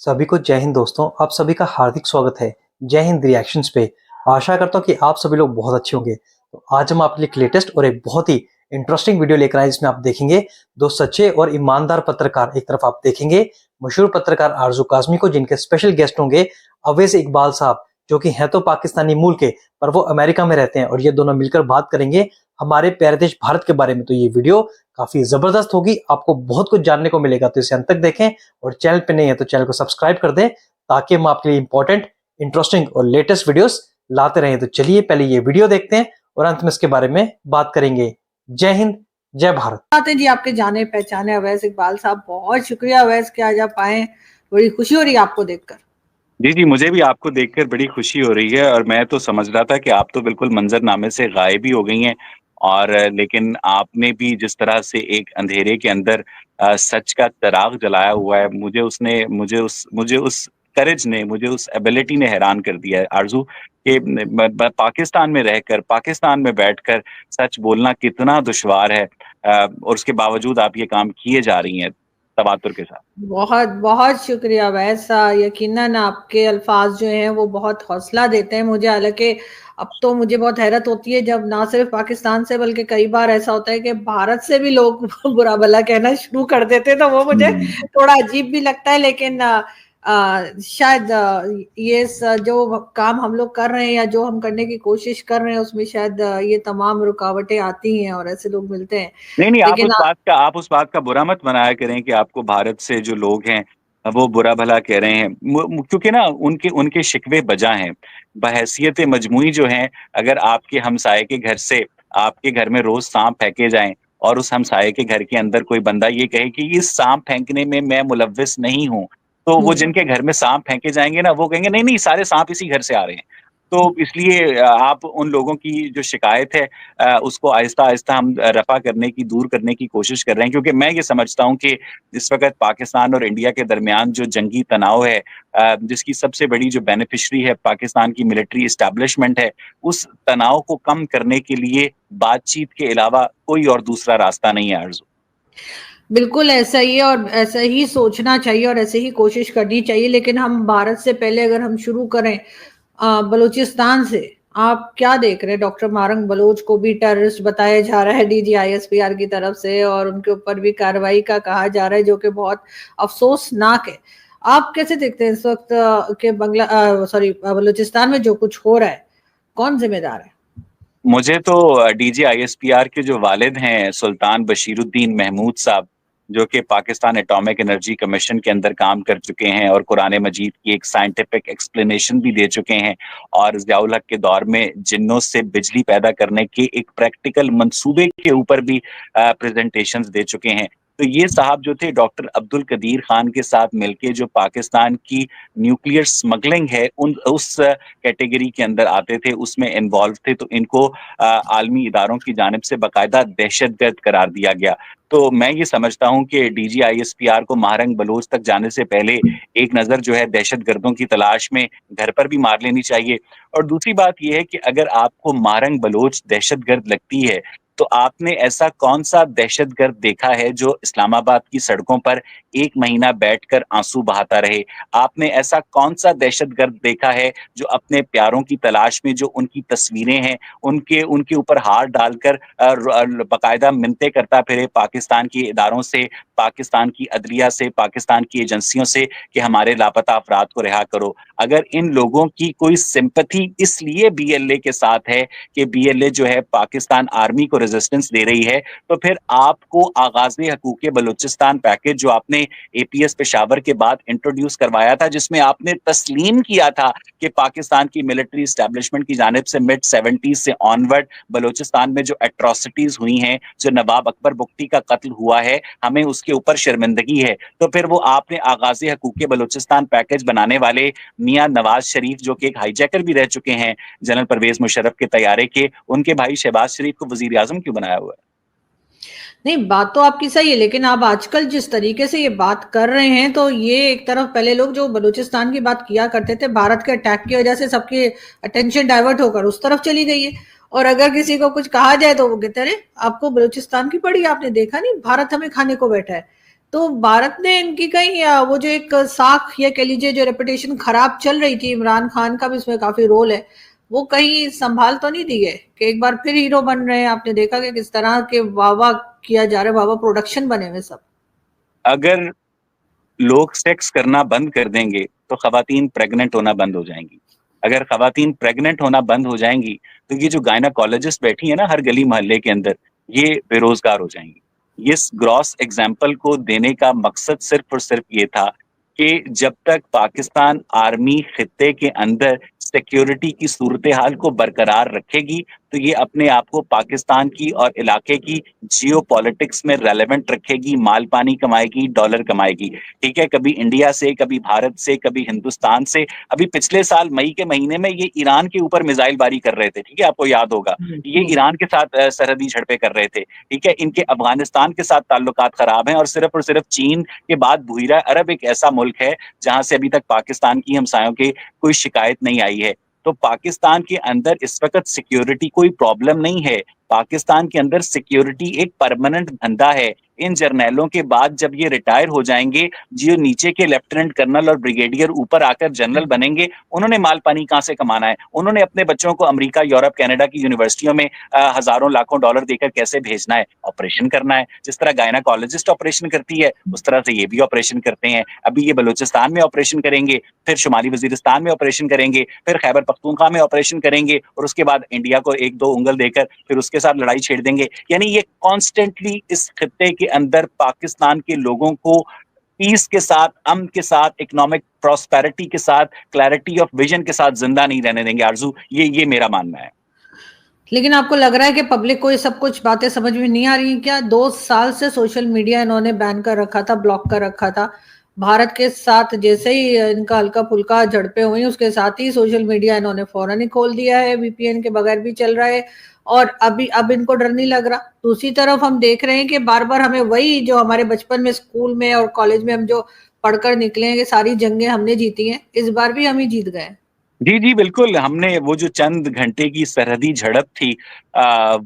सभी को जय हिंद दोस्तों, आप सभी का हार्दिक स्वागत है जय हिंद रिएक्शंस पे। आशा करता हूँ कि आप सभी लोग बहुत अच्छे होंगे। तो आज हम आपके लिए एक लेटेस्ट और एक बहुत ही इंटरेस्टिंग वीडियो लेकर आए जिसमें आप देखेंगे दो सच्चे और ईमानदार पत्रकार। एक तरफ आप देखेंगे मशहूर पत्रकार आरजू काज़मी को, जिनके स्पेशल गेस्ट होंगे अवैस इकबाल साहब, जो कि हैं तो पाकिस्तानी मूल के पर वो अमेरिका में रहते हैं, और ये दोनों मिलकर बात करेंगे हमारे प्यारे देश भारत के बारे में। तो ये वीडियो काफी जबरदस्त होगी, आपको बहुत कुछ जानने को मिलेगा, तो इसे अंत तक देखें। और चैनल पे नहीं है तो चैनल को सब्सक्राइब कर दें ताकि हम आपके लिए इंपॉर्टेंट, इंटरेस्टिंग और लेटेस्ट वीडियोस लाते रहें। तो चलिए पहले ये वीडियो देखते हैं और अंत में इसके बारे में बात करेंगे। जय हिंद, जय भारत। आते जी आपके जाने पहचाने अवैस इकबाल साहब, बहुत शुक्रिया अवैस कि आज आप आए। बड़ी खुशी हो रही है आपको देखकर। जी, मुझे भी आपको देखकर बड़ी खुशी हो रही है और मैं तो समझ रहा था कि आप तो बिल्कुल मंज़रनामे से गायब ही हो गई हैं और लेकिन आपने भी जिस तरह से एक अंधेरे के अंदर सच का चिराग जलाया हुआ है, मुझे उस करेज ने, मुझे उस एबिलिटी ने हैरान कर दिया है आरज़ू कि ब पाकिस्तान में रहकर, पाकिस्तान में बैठकर सच बोलना कितना दुश्वार है और उसके बावजूद आप ये काम किए जा रही हैं, तवातुर के साथ। बहुत बहुत शुक्रिया अवैस। यकीनन आपके अल्फाज जो हैं वो बहुत हौसला देते हैं मुझे। हालांकि अब तो मुझे बहुत हैरत होती है जब ना सिर्फ पाकिस्तान से बल्कि कई बार ऐसा होता है कि भारत से भी लोग बुरा भला कहना शुरू कर देते हैं, तो वो मुझे हुँ। थोड़ा अजीब भी लगता है। लेकिन शायद जो काम हम लोग कर रहे हैं या जो हम करने की कोशिश कर रहे हैं उसमें शायद ये तमाम रुकावटें आती हैं और ऐसे लोग मिलते हैं। नहीं, लेकिन आप उस बात का बुरा मत मनाया करें कि आपको भारत से जो लोग हैं, वो बुरा-भला कह रहे हैं। क्योंकि ना उनके उनके शिकवे बजा हैं। बहैसियत मजमूई जो हैं, अगर आपके हमसाये के घर से आपके घर में रोज़ साँप फेंके जाएँ और उस हमसाये के घर के अंदर कोई बंदा ये कहे कि इस साँप फेंकने में मैं मुलव्विस नहीं हूँ, तो वो हुँ। जिनके घर में साँप फेंके जाएँगे ना, वो कहेंगे नहीं, नहीं सारे साँप इसी घर से आ रहे हैं। तो इसलिए आप उन लोगों की जो शिकायत है उसको आहिस्ता-आहिस्ता हम रफ़ा करने की, दूर करने की कोशिश कर रहे हैं, क्योंकि मैं ये समझता हूँ कि इस वक़्त पाकिस्तान और इंडिया के दरमियान जो जंगी तनाव है, जिसकी सबसे बड़ी जो बेनिफिशियरी है पाकिस्तान की मिलिट्री एस्टेब्लिशमेंट है, उस तनाव को कम करने के लिए बातचीत के अलावा कोई और दूसरा रास्ता नहीं है आरज़ू। बिल्कुल ऐसा ही है और ऐसा ही सोचना चाहिए और ऐसे ही कोशिश करनी चाहिए। लेकिन हम भारत से पहले अगर हम शुरू करें बलूचिस्तान से, आप क्या देख रहे हैं? डॉक्टर मारंग बलोच को भी टेररिस्ट बताया जा रहा है डीजीआईएसपीआर की तरफ से, और उनके ऊपर भी कार्रवाई का कहा जा रहा है, जो कि बहुत अफसोसनाक है। आप कैसे देखते हैं इस वक्त के बलूचिस्तान में जो कुछ हो रहा है, कौन जिम्मेदार है? मुझे तो डीजीआईएसपीआर के जो वालिद हैं सुल्तान बशीरुद्दीन महमूद साहब, जो कि पाकिस्तान एटॉमिक एनर्जी कमीशन के अंदर काम कर चुके हैं और कुरान मजीद की एक साइंटिफिक एक्सप्लेनेशन भी दे चुके हैं और ज़ियाउल हक के दौर में जिन्नों से बिजली पैदा करने के एक प्रैक्टिकल मंसूबे के ऊपर भी प्रेजेंटेशंस दे चुके हैं। तो ये साहब जो थे डॉक्टर अब्दुल कदीर खान के साथ मिलके जो पाकिस्तान की न्यूक्लियर स्मगलिंग है उन उस कैटेगरी के अंदर आते थे, उसमें इन्वॉल्व थे, तो इनको आलमी इदारों की जानिब से बाकायदा दहशतगर्द करार दिया गया। तो मैं ये समझता हूँ कि डीजीआईएसपीआर को महारंग बलोच तक जाने से पहले एक नज़र जो है दहशतगर्दों की तलाश में घर पर भी मार लेनी चाहिए। और दूसरी बात ये है कि अगर आपको महारंग बलोच दहशतगर्द लगती है, तो आपने ऐसा कौन-सा दहशतगर्द देखा है जो इस्लामाबाद की सड़कों पर 1 महीना बैठकर आँसू बहाता रहे? आपने ऐसा कौन-सा दहशतगर्द देखा है जो अपने प्यारों की तलाश में जो उनकी तस्वीरें हैं, उनके उनके ऊपर हाथ डालकर बाकायदा मिन्नतें करता फिरे पाकिस्तान के इदारों से, पाकिस्तान की अदलिया से, पाकिस्तान की एजेंसियों से कि हमारे लापता अफराद को रिहा करो। अगर इन लोगों की कोई सिम्पैथी इसलिए बीएलए के साथ है कि बीएलए जो है पाकिस्तान आर्मी को रेजिस्टेंस दे रही है, तो फिर आपको आगाज़े हकूक़ बलूचिस्तान पैकेज जो आपने एपीएस पेशावर के बाद इंट्रोड्यूस करवाया था, जिसमें आपने तस्लीम किया था कि पाकिस्तान की मिलिट्री एस्टेब्लिशमेंट की जानिब से मिड 70s से ऑनवर्ड बलूचिस्तान में जो एट्रोसिटीज़ हुई हैं, जो नवाब अकबर बुगटी का कत्ल हुआ है, हमें उसके ऊपर शर्मिंदगी है। तो फिर वो आपने आगाज़े हकूक़ बलूचिस्तान पैकेज बनाने वाले मियाँ नवाज़ शरीफ, जो कि एक हाईजैकर भी रह चुके हैं जनरल परवेज़ मुशर्रफ के तैयारे के, उनके भाई शहबाज शरीफ को वज़ीर-ए-आज़म क्यों बनाया हुआ है? नहीं, बात तो आपकी सही है, लेकिन आप आजकल जिस तरीके से ये बात कर रहे हैं, तो ये एक तरफ पहले लोग जो बलूचिस्तान की बात किया करते थे, भारत के अटैक की वजह से सबकी अटेंशन डाइवर्ट होकर उस तरफ चली गई है। और अगर किसी को कुछ कहा जाए तो वो कहते हैं, अरे आपको बलूचिस्तान की पड़ी, आपने देखा नहीं भारत हमें खाने को बैठा है। तो भारत ने इनकी कहीं वो जो एक साख या कह लीजिए जो रेपुटेशन खराब चल रही थी, इमरान खान का भी इसमें काफी रोल है, वो कहीं संभाल तो नहीं दी है कि एक बार फिर हीरो बन रहे हैं? आपने देखा कि किस तरह के वाह वाह किया जा रहा है, वाह वाह प्रोडक्शन बने हुए सब। अगर लोग सेक्स करना बंद कर देंगे तो खवातीन प्रेग्नेंट होना बंद हो जाएंगी। अगर खवातीन प्रेग्नेंट होना बंद हो जाएंगी तो ये जो गायनाकोलॉजिस्ट बैठी है ना हर गली मोहल्ले के अंदर, ये बेरोजगार हो जाएंगी। इस ग्रॉस एग्जाम्पल को देने का मकसद सिर्फ और सिर्फ ये था कि जब तक पाकिस्तान आर्मी खित्ते के अंदर सिक्योरिटी की सूरत हाल को बरकरार रखेगी तो ये अपने आप को पाकिस्तान की और इलाके की जियो पॉलिटिक्स में रेलेवेंट रखेगी, माल पानी कमाएगी, डॉलर कमाएगी। ठीक है, कभी इंडिया से, कभी भारत से, कभी हिंदुस्तान से। अभी पिछले साल मई के महीने में ये ईरान के ऊपर मिसाइल बारी कर रहे थे, ठीक है, आपको याद होगा। ये ईरान के साथ सरहदी झड़पें कर रहे थे, ठीक है। इनके अफगानिस्तान के साथ ताल्लुकात खराब हैं और सिर्फ चीन के बाद बुहिरा अरब एक ऐसा मुल्क है जहां से अभी तक पाकिस्तान की हमसायों के कोई शिकायत नहीं आई है। तो पाकिस्तान के अंदर इस वक्त सिक्योरिटी कोई प्रॉब्लम नहीं है। पाकिस्तान के अंदर सिक्योरिटी एक परमानेंट धंधा है। इन जर्नैलों के बाद जब ये रिटायर हो जाएंगे, जो नीचे के लेफ्टिनेंट कर्नल और ब्रिगेडियर ऊपर आकर जनरल बनेंगे, उन्होंने माल पानी कहां से कमाना है? उन्होंने अपने बच्चों को अमेरिका, यूरोप, कनाडा की यूनिवर्सिटियों में हजारों लाखों डॉलर देकर कैसे भेजना है? ऑपरेशन करना है। जिस तरह गायनाकोलॉजिस्ट ऑपरेशन करती है उस तरह से ये भी ऑपरेशन करते हैं। अभी ये बलूचिस्तान में ऑपरेशन करेंगे, फिर शुमाली वजीरिस्तान में ऑपरेशन करेंगे, फिर खैबर पख्तूनख्वा में ऑपरेशन करेंगे और उसके बाद इंडिया को एक दो उंगल देकर फिर उसके साथ लड़ाई छेड़ देंगे। यानी ये कॉन्स्टेंटली इस खित्ते के अंदर पाकिस्तान के लोगों को पीस के साथ, अमन के साथ, इकोनॉमिक प्रॉस्पेरिटी के साथ, क्लैरिटी ऑफ विजन के साथ जिंदा नहीं रहने देंगे आरजू। ये मेरा मानना है। लेकिन आपको लग रहा है कि पब्लिक को ये सब कुछ बातें समझ में नहीं आ रही क्या? 2 साल से सोशल मीडिया इन्होंने बैन कर रखा था, ब्लॉक कर रखा था। भारत के साथ जैसे ही इनका हल्का फुल्का झड़पें हुई, उसके साथ ही सोशल मीडिया इन्होंने फौरन ही खोल दिया है, वीपीएन के बगैर भी चल रहा है। और अब इनको डर नहीं लग रहा। दूसरी तरफ हम देख रहे हैं कि बार बार हमें वही जो हमारे बचपन में स्कूल में और कॉलेज में हम जो पढ़कर निकले हैं कि सारी जंगें हमने जीती हैं, इस बार भी हम ही जीत गए। जी, बिल्कुल। हमने वो जो चंद घंटे की सरहदी झड़प थी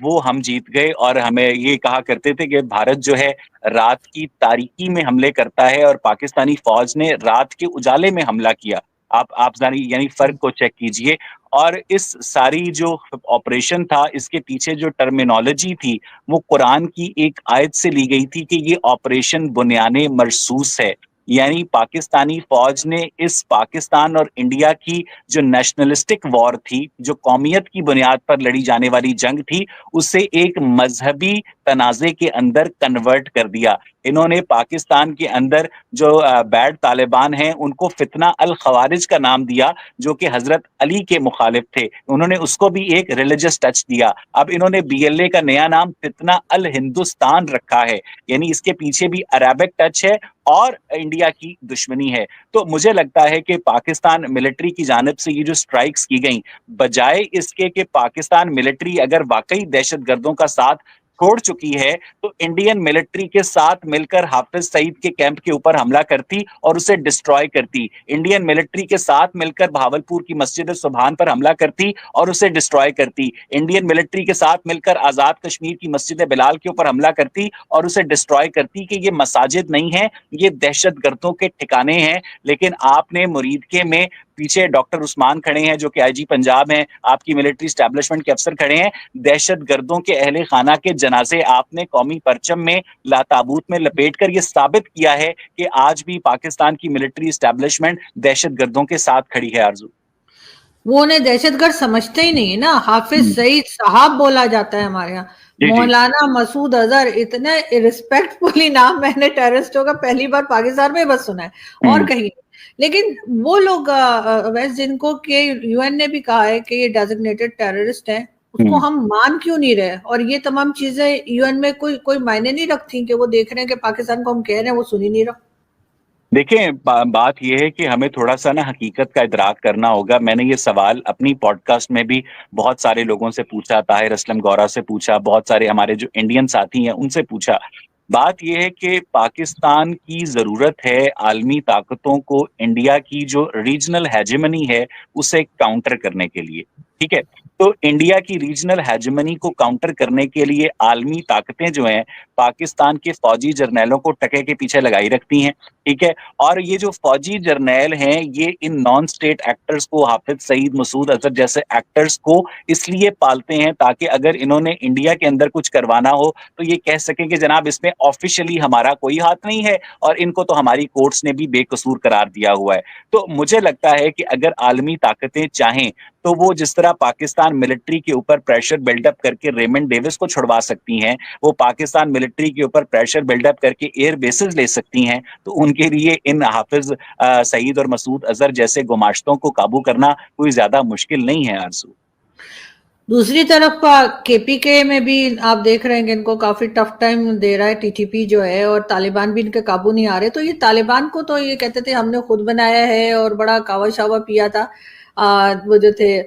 वो हम जीत गए और हमें ये कहा करते थे कि भारत जो है रात की तारीकी में हमले करता है और पाकिस्तानी फ़ौज ने रात के उजाले में हमला किया। आप यानी फ़र्क को चेक कीजिए। और इस सारी जो ऑपरेशन था, इसके पीछे जो टर्मिनोलॉजी थी, वो कुरान की एक आयत से ली गई थी कि ये ऑपरेशन बुनियाने मरसूस है। यानी पाकिस्तानी फ़ौज ने इस पाकिस्तान और इंडिया की जो नेशनलिस्टिक वॉर थी, जो कौमियत की बुनियाद पर लड़ी जाने वाली जंग थी, उसे एक मजहबी तनाज़े के अंदर कन्वर्ट कर दिया। इन्होंने पाकिस्तान के अंदर जो बैड तालिबान हैं, उनको फितना अल खवारिज का नाम दिया, जो कि हज़रत अली के मुखालिफ थे। उन्होंने उसको भी एक रिलीजियस टच दिया। अब इन्होंने बीएलए का नया नाम फितना अल हिंदुस्तान रखा है, यानी इसके पीछे भी अरबिक टच है और इंडिया की दुश्मनी है। तो मुझे लगता है कि पाकिस्तान मिलिट्री की जानिब से ये जो स्ट्राइक्स की गई, बजाय इसके कि पाकिस्तान मिलिट्री अगर वाकई दहशतगर्दों का साथ छोड़ चुकी है तो इंडियन मिलिट्री के साथ मिलकर हाफिज सईद के कैंप के ऊपर हमला करती और उसे डिस्ट्रॉय करती। इंडियन मिलिट्री के साथ मिलकर भावलपुर की मस्जिद सुबहान पर हमला करती और उसे डिस्ट्रॉय करती। इंडियन मिलिट्री के साथ मिलकर आजाद कश्मीर की मस्जिद बिलाल के ऊपर हमला करती और उसे डिस्ट्रॉय करती कि ये मसाजिद नहीं है, ये दहशतगर्दों के ठिकाने हैं। लेकिन आपने मुरीदके में पीछे डॉक्टर उस्मान खड़े हैं जो कि आईजी पंजाब हैं, आपकी मिलिट्री स्टैब्लिशमेंट के अफसर खड़े हैं। दहशतगर्दों के अहले खाना के जनाजे आपने कौमी परचम में लाताबूत में लपेटकर ये साबित किया है कि आज भी पाकिस्तान की मिलिट्री स्टैब्लिशमेंट दहशतगर्दों के साथ खड़ी है आरजू। वो उन्हें दहशतगर्द समझते ही नहीं है ना। हाफिज सईद साहब बोला जाता है हमारे यहाँ। मौलाना मसूद अजहर, इतने रिस्पेक्टफुली नाम मैंने टेररिस्टों का पहली बार पाकिस्तान में बस सुना है और कहीं। लेकिन वो लोग वैसे जिनको के यूएन ने भी कहा है कि ये डेजिग्नेटेड टेररिस्ट हैं, उसको हम मान क्यों नहीं रहे? और ये तमाम चीजें यूएन में कोई मायने नहीं रखती कि वो देख रहे हैं कि पाकिस्तान को हम कह रहे हैं वो सुन ही नहीं रहा। देखिए, बात यह है कि हमें थोड़ा-सा ना हकीकत का इदराक करना होगा। मैंने ये सवाल अपनी पॉडकास्ट में भी बहुत सारे लोगों से पूछा, ताहिर असलम गौरा से पूछा, बहुत सारे हमारे जो इंडियन साथी हैं उनसे पूछा। बात ये है कि पाकिस्तान की ज़रूरत है आलमी ताकतों को इंडिया की जो रीजनल हेजेमनी है, उसे काउंटर करने के लिए, ठीक है? तो इंडिया की रीजनल हेजेमनी को काउंटर करने के लिए आलमी ताकतें जो हैं पाकिस्तान के फौजी जर्नैलों को टके के पीछे लगाई रखती हैं, ठीक है? और ये जो फौजी जर्नैल हैं, ये इन नॉन स्टेट एक्टर्स को, हाफिज सईद, मसूद अजहर जैसे एक्टर्स को इसलिए पालते हैं ताकि अगर इन्होंने इंडिया के अंदर कुछ करवाना हो तो ये कह सकें कि जनाब इसमें ऑफिशियली हमारा कोई हाथ नहीं है और इनको तो हमारी कोर्ट्स ने भी बेकसूर करार दिया हुआ है। तो मुझे लगता है कि अगर आलमी ताकतें चाहें तो वो जिस तरह पाकिस्तान मिलिट्री के ऊपर प्रेशर बिल्डअप करके रेमंड डेविस को छुड़वा सकती हैं, वो पाकिस्तान मिलिट्री के ऊपर प्रेशर बिल्डअप करके एयर बेसेस ले सकती हैं, तो उनके लिए इन हाफिज सईद और मसूद अजहर जैसे गुमाश्तों को काबू करना कोई ज्यादा मुश्किल नहीं है आरजू। दूसरी तरफ केपीके में भी आप देख रहे हैं कि इनको काफी टफ टाइम दे रहा है टीटीपी जो है, और तालिबान भी इनके काबू नहीं आ रहे। तो ये तालिबान को तो ये कहते थे हमने खुद बनाया है और बड़ा कावा शावा पिया था वो जो थे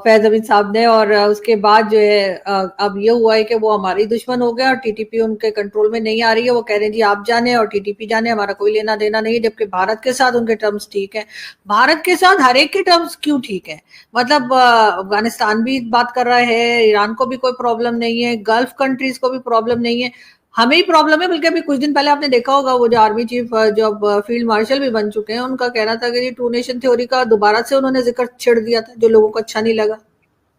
फैज अमीन साहब ने, और उसके बाद जो है अब ये हुआ है कि वो हमारी दुश्मन हो गया और टीटीपी उनके कंट्रोल में नहीं आ रही है। वो कह रहे हैं जी आप जाने और टीटीपी जाने, हमारा कोई लेना देना नहीं, जबकि भारत के साथ उनके टर्म्स ठीक है। भारत के साथ हर एक के टर्म्स क्यों ठीक है? मतलब अफगानिस्तान भी बात कर रहा है, ईरान को भी कोई प्रॉब्लम नहीं है, गल्फ कंट्रीज को भी प्रॉब्लम नहीं है, हमें ही प्रॉब्लम है। बल्कि अभी कुछ दिन पहले आपने देखा होगा वो जो आर्मी चीफ जो अब फील्ड मार्शल भी बन चुके हैं, उनका कहना था कि टू नेशन थ्योरी का दोबारा से उन्होंने जिक्र छेड़ दिया था, जो लोगों को अच्छा नहीं लगा।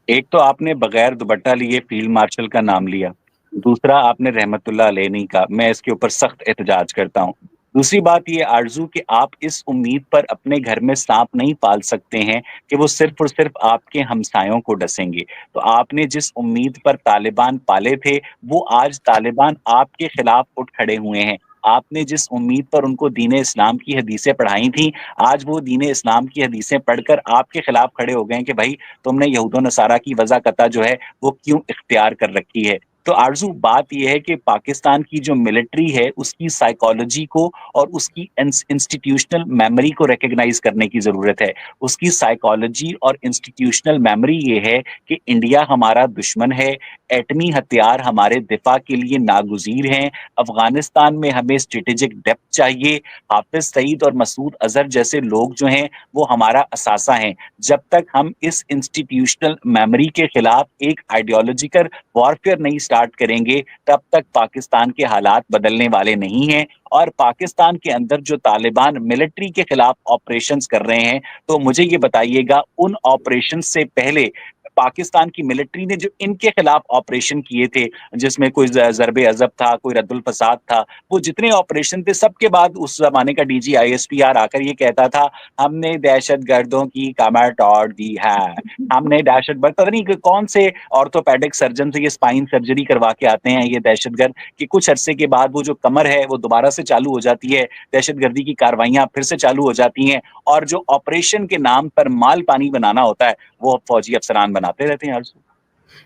एक तो आपने बगैर दुपट्टा लिए फील्ड मार्शल का नाम लिया, दूसरा आपने रहमतुल्लाह अलैह नहीं कहा, मैं इसके ऊपर सख्त एहतजाज करता हूँ। दूसरी बात ये आरजू कि आप इस उम्मीद पर अपने घर में सांप नहीं पाल सकते हैं कि वो सिर्फ और सिर्फ आपके हमसायों को डसेंगे। तो आपने जिस उम्मीद पर तालिबान पाले थे, वो आज तालिबान आपके खिलाफ उठ खड़े हुए हैं। आपने जिस उम्मीद पर उनको दीन इस्लाम की हदीसें पढ़ाई थी, आज वो दीन इस्लाम की हदीसें पढ़कर आपके खिलाफ खड़े हो गए हैं कि भाई तुमने यहूद व नसारा की वज़ाकता जो है वो क्यों इख्तियार कर रखी है। तो आरज़ू बात ये है कि पाकिस्तान की जो मिलिट्री है उसकी साइकोलॉजी को और उसकी इंस्टीट्यूशनल मेमोरी को रिकॉग्नाइज करने की ज़रूरत है। उसकी साइकोलॉजी और इंस्टीट्यूशनल मेमोरी ये है कि इंडिया हमारा दुश्मन है, एटमी हथियार हमारे दिफा के लिए नागुज़ीर हैं, अफ़गानिस्तान में हमें स्ट्रेटेजिक डेप्थ चाहिए, हाफिज़ सईद और मसूद अज़हर जैसे लोग जो हैं वो हमारा असासा हैं। जब तक हम इस इंस्टीट्यूशनल मेमोरी के खिलाफ एक आइडियोलॉजिकल वॉरफेयर नहीं स्टार्ट करेंगे, तब तक पाकिस्तान के हालात बदलने वाले नहीं हैं। और पाकिस्तान के अंदर जो तालिबान मिलिट्री के खिलाफ ऑपरेशंस कर रहे हैं, तो मुझे ये बताइएगा उन ऑपरेशन से पहले पाकिस्तान की मिलिट्री ने जो इनके खिलाफ ऑपरेशन किए थे, जिसमें कोई ज़रबे अज़ब था, कोई रद्दुल फसाद था, वो जितने ऑपरेशन थे सबके बाद उस ज़माने का डीजी आईएसपीआर आकर ये कहता था हमने दहशतगर्दों की कमर तोड़ दी है, हमने दहशतगर्द, पता नहीं कौन से ऑर्थोपेडिक सर्जन से ये स्पाइन सर्जरी करवा के आते हैं ये दहशतगर्द, कि कुछ अरसे के बाद वो जो कमर है वो दोबारा से चालू हो जाती है, दहशतगर्दी की कार्रवाइयां फिर से चालू हो जाती हैं, और जो ऑपरेशन के नाम पर माल पानी बनाना होता है वो फौजी अफसरान बनाते रहते हैं।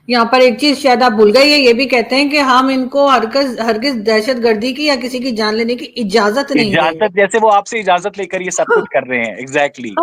यहाँ पर एक चीज शायद आप भूल गए, ये भी कहते हैं कि हम इनको हरगिज दहशतगर्दी की या किसी की जान लेने की इजाजत नहीं देंगे। इजाजत, जैसे वो आपसे इजाजत लेकर ये सब कुछ कर रहे हैं। एग्जैक्टली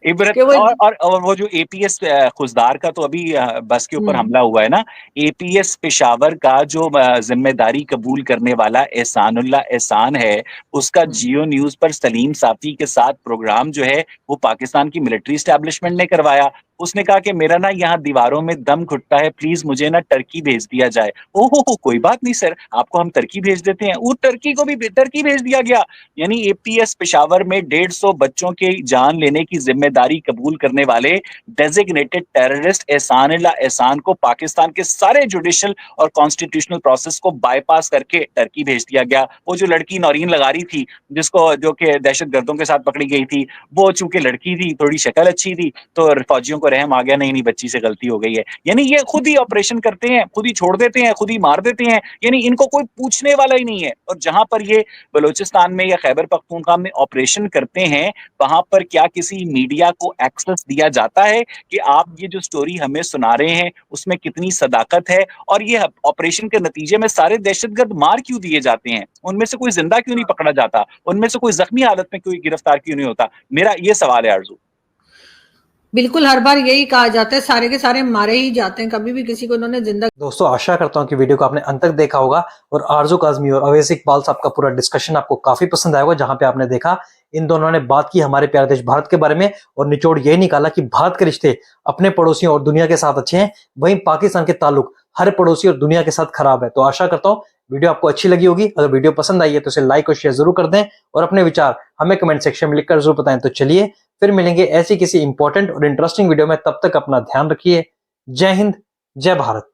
इबरत। और वो जो एपीएस खुजदार का तो अभी बस के ऊपर हमला हुआ है ना, एपीएस पेशावर का जो जिम्मेदारी कबूल करने वाला एहसानुल्लाह एहसान है, उसका जियो न्यूज पर सलीम साफी के साथ प्रोग्राम जो है वो पाकिस्तान की मिलिट्री एस्टैब्लिशमेंट ने करवाया। उसने कहा कि मेरा ना यहाँ दीवारों में दम घुटता है, प्लीज मुझे ना टर्की भेज दिया जाए। ओहो कोई बात नहीं सर, आपको हम टर्की भेज देते हैं। वो टर्की को भी टर्की भेज दिया गया। यानी एपीएस पेशावर में 150 बच्चों के जान लेने की जिम्मेदारी कबूल करने वाले डेजिग्नेटेड टेररिस्ट एहसान को पाकिस्तान के सारे जुडिशियल और कॉन्स्टिट्यूशनल प्रोसेस को बाईपास करके टर्की भेज दिया गया। वो जो लड़की नौरीन लगारी थी, जिसको जो कि दहशतगर्दों के साथ पकड़ी गई थी, वो चूंकि लड़की थी, थोड़ी शक्ल अच्छी थी, तो फौजियों को रहम आ गया, नहीं बच्ची से गलती हो गई है। यानी ये खुद ही ऑपरेशन करते हैं, खुद ही छोड़ देते हैं, खुद ही मार देते हैं, यानी इनको कोई पूछने वाला ही नहीं है। और जहां पर ये बलूचिस्तान में या खैबर पख्तूनख्वा में ऑपरेशन करते हैं, वहां पर क्या किसी मीडिया को एक्सेस दिया जाता है कि आप ये जो स्टोरी हमें सुना रहे हैं उसमें कितनी सदाकत है, और ये ऑपरेशन के नतीजे में सारे दहशतगर्द मार क्यों दिए जाते हैं, उनमें से कोई जिंदा क्यों नहीं पकड़ा जाता, उनमें से कोई जख्मी हालत में कोई गिरफ्तार क्यों नहीं होता? मेरा ये सवाल है आरजू। बिल्कुल, हर बार यही कहा जाता है, सारे के सारे मारे ही जाते हैं, कभी भी किसी को इन्होंने जिंदा। दोस्तों आशा करता हूं कि वीडियो को आपने अंत तक देखा होगा और आरजू काज़मी और अवैस इकबाल साहब का पूरा डिस्कशन आपको काफी पसंद आया होगा, जहां पे आपने देखा इन दोनों ने बात की हमारे प्यारे देश भारत के बारे में और निचोड़ यही निकाला कि भारत के रिश्ते अपने पड़ोसियों और दुनिया के साथ अच्छे हैं, वहीं पाकिस्तान के ताल्लुक हर पड़ोसी और दुनिया के साथ खराब है। तो आशा करता हूं वीडियो आपको अच्छी लगी होगी। अगर वीडियो पसंद आई है तो इसे लाइक और शेयर जरूर कर दें और अपने विचार हमें कमेंट सेक्शन में लिखकर जरूर बताएं। तो चलिए फिर मिलेंगे ऐसी किसी इंपॉर्टेंट और इंटरेस्टिंग वीडियो में, तब तक अपना ध्यान रखिए। जय हिंद, जय भारत।